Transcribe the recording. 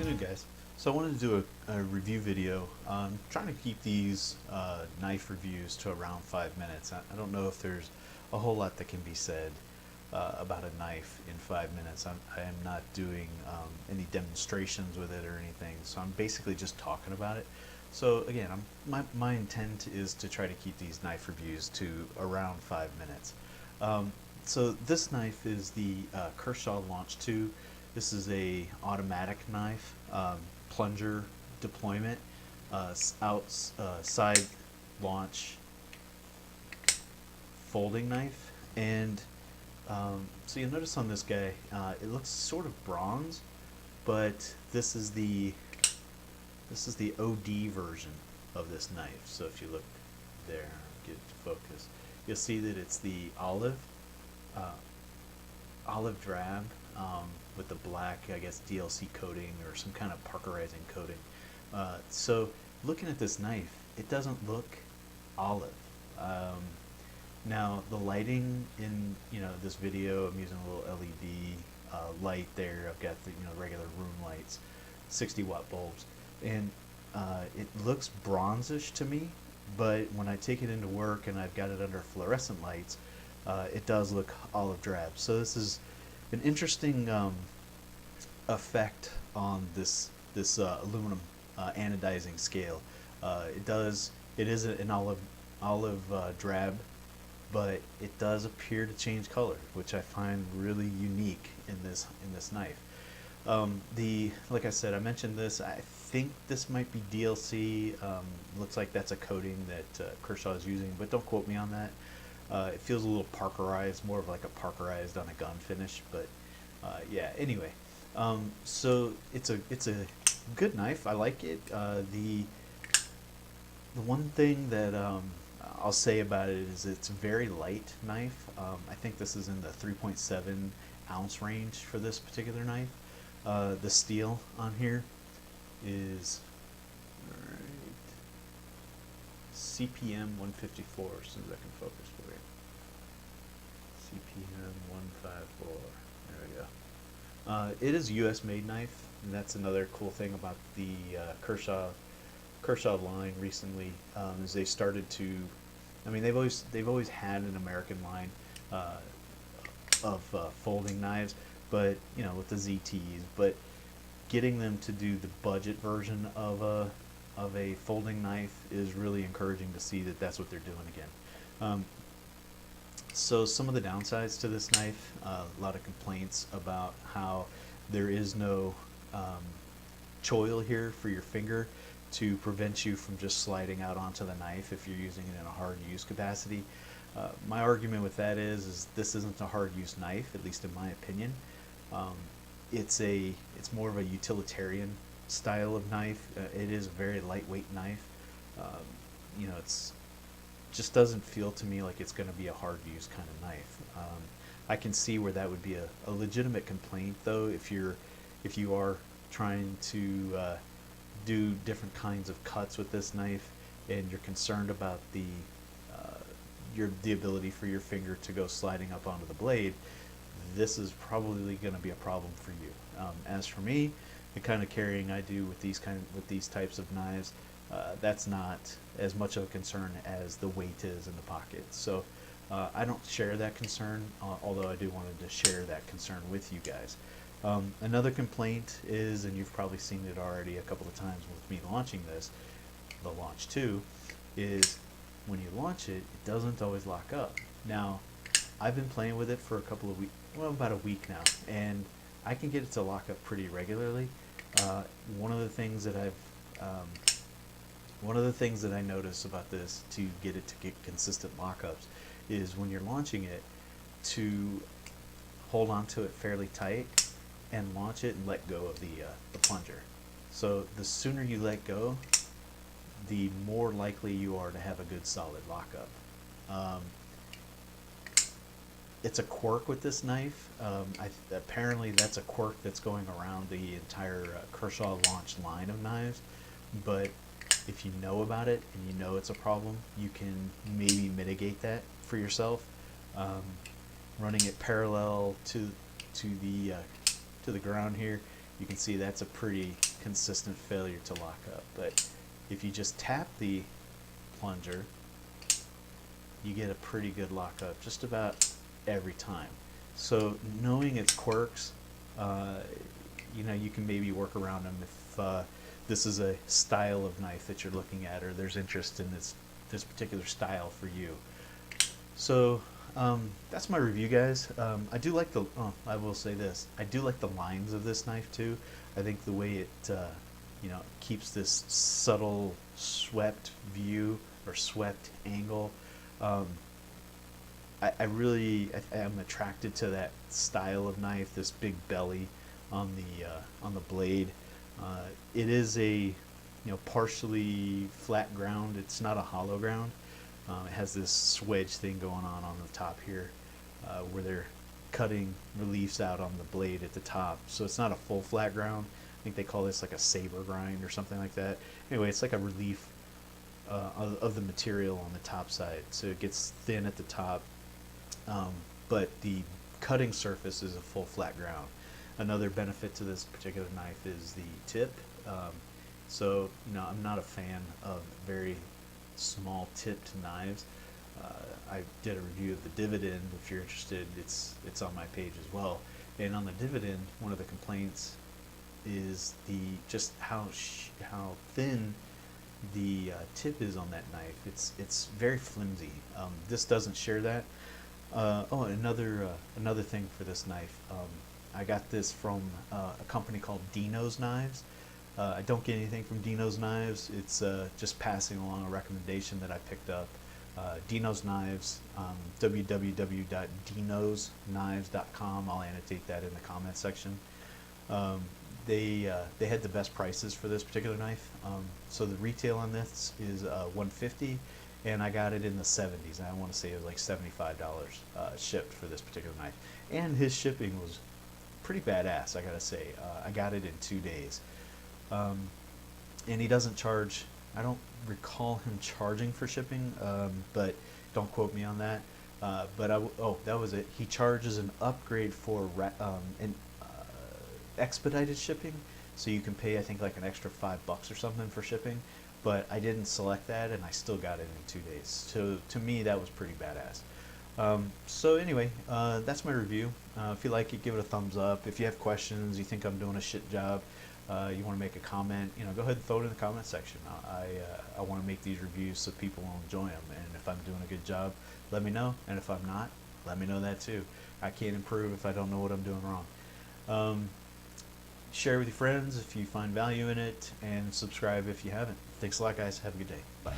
afternoon, guys. So I wanted to do a review video. I'm trying to keep these knife reviews to around 5 minutes. I don't know if there's a whole lot that can be said about a knife in 5 minutes. I am not doing any demonstrations with it or anything, so I'm basically just talking about it. So again, my intent is to try to keep these knife reviews to around 5 minutes. So this knife is the Kershaw Launch2. This is a automatic knife, plunger deployment, side launch folding knife, and so you'll notice on this guy, it looks sort of bronze, but this is the OD version of this knife. So if you look there, get it to focus, you'll see that it's the olive drab with the black, I guess, DLC coating or some kind of parkerizing coating. So looking at this knife, it doesn't look olive. Now the lighting in this video, I'm using a little LED light there. I've got the regular room lights, 60-watt bulbs, and it looks bronzish to me. But when I take it into work and I've got it under fluorescent lights, it does look olive drab. So this is an interesting effect on this aluminum anodizing scale. It is an olive drab, but it does appear to change color, which I find really unique in this knife. Like I said, I mentioned this. I think this might be DLC. Looks like that's a coating that Kershaw is using, but don't quote me on that. It feels a little parkerized, more of like a parkerized on a gun finish, but yeah. Anyway, so it's a good knife. I like it. The one thing that I'll say about it is it's a very light knife. I think this is in the 3.7 ounce range for this particular knife. The steel on here is CPM 154, as soon as I can focus for you. CPM 154. There we go. It is a U.S. made knife, and that's another cool thing about the Kershaw line recently. Is they started to, I mean, they've always had an American line of folding knives, but with the ZTs, but getting them to do the budget version of a folding knife is really encouraging to see that that's what they're doing again. So some of the downsides to this knife, a lot of complaints about how there is no choil here for your finger to prevent you from just sliding out onto the knife if you're using it in a hard use capacity. My argument with that is this isn't a hard use knife, at least in my opinion. It's more of a utilitarian style of knife. It is a very lightweight knife. It's just doesn't feel to me like it's going to be a hard use kind of knife. I can see where that would be a legitimate complaint, though, if you are trying to do different kinds of cuts with this knife and you're concerned about the ability for your finger to go sliding up onto the blade. This is probably going to be a problem for you. As for me, the kind of carrying I do with these types of knives, that's not as much of a concern as the weight is in the pocket. So I don't share that concern, although I do wanted to share that concern with you guys. Another complaint is, and you've probably seen it already a couple of times with me launching this, the Launch2, is when you launch it, it doesn't always lock up. Now, I've been playing with it for a couple of weeks, well, about a week now, and I can get it to lock up pretty regularly. One of the things that I notice about this to get it to get consistent lockups is when you're launching it, to hold on to it fairly tight and launch it and let go of the plunger. So the sooner you let go, the more likely you are to have a good solid lockup. It's a quirk with this knife. Apparently that's a quirk that's going around the entire Kershaw Launch line of knives, but if you know about it and you know it's a problem, you can maybe mitigate that for yourself. Running it parallel to the ground here, you can see that's a pretty consistent failure to lock up. But if you just tap the plunger, you get a pretty good lockup just about every time. So knowing its quirks, you can maybe work around them if this is a style of knife that you're looking at, or there's interest in this particular style for you. So that's my review, guys. I do like I will say this. I do like the lines of this knife too. I think the way it, keeps this subtle swept view or swept angle. I am attracted to that style of knife. This big belly on the blade. It is a partially flat ground. It's not a hollow ground. It has this wedge thing going on the top here, where they're cutting reliefs out on the blade at the top. So it's not a full flat ground. I think they call this like a saber grind or something like that. Anyway, it's like a relief of the material on the top side. So it gets thin at the top, but the cutting surface is a full flat ground. Another benefit to this particular knife is the tip. So I'm not a fan of very small tipped knives. I did a review of the dividend. If you're interested, it's on my page as well. And on the dividend, one of the complaints is just how thin the tip is on that knife. It's very flimsy. This doesn't share that. Another thing for this knife. I got this from a company called Dino's Knives. I don't get anything from Dino's Knives. It's just passing along a recommendation that I picked up. Dino's Knives, www.dinosKnives.com. I'll annotate that in the comment section. They had the best prices for this particular knife. So the retail on this is $150, and I got it in the 70s. I want to say it was like $75 shipped for this particular knife. And his shipping was pretty badass, I gotta say. I got it in 2 days. And he doesn't charge, I don't recall him charging for shipping, but don't quote me on that. That was it. He charges an upgrade for expedited shipping, so you can pay, I think, like an extra $5 or something for shipping. But I didn't select that, and I still got it in 2 days. So to me, that was pretty badass. So anyway, that's my review. If you like it, give it a thumbs up. If you have questions, you think I'm doing a shit job, you want to make a comment, go ahead and throw it in the comment section. I want to make these reviews so people will enjoy them. And if I'm doing a good job, let me know. And if I'm not, let me know that too. I can't improve if I don't know what I'm doing wrong. Share with your friends if you find value in it, and subscribe if you haven't. Thanks a lot, guys. Have a good day. Bye.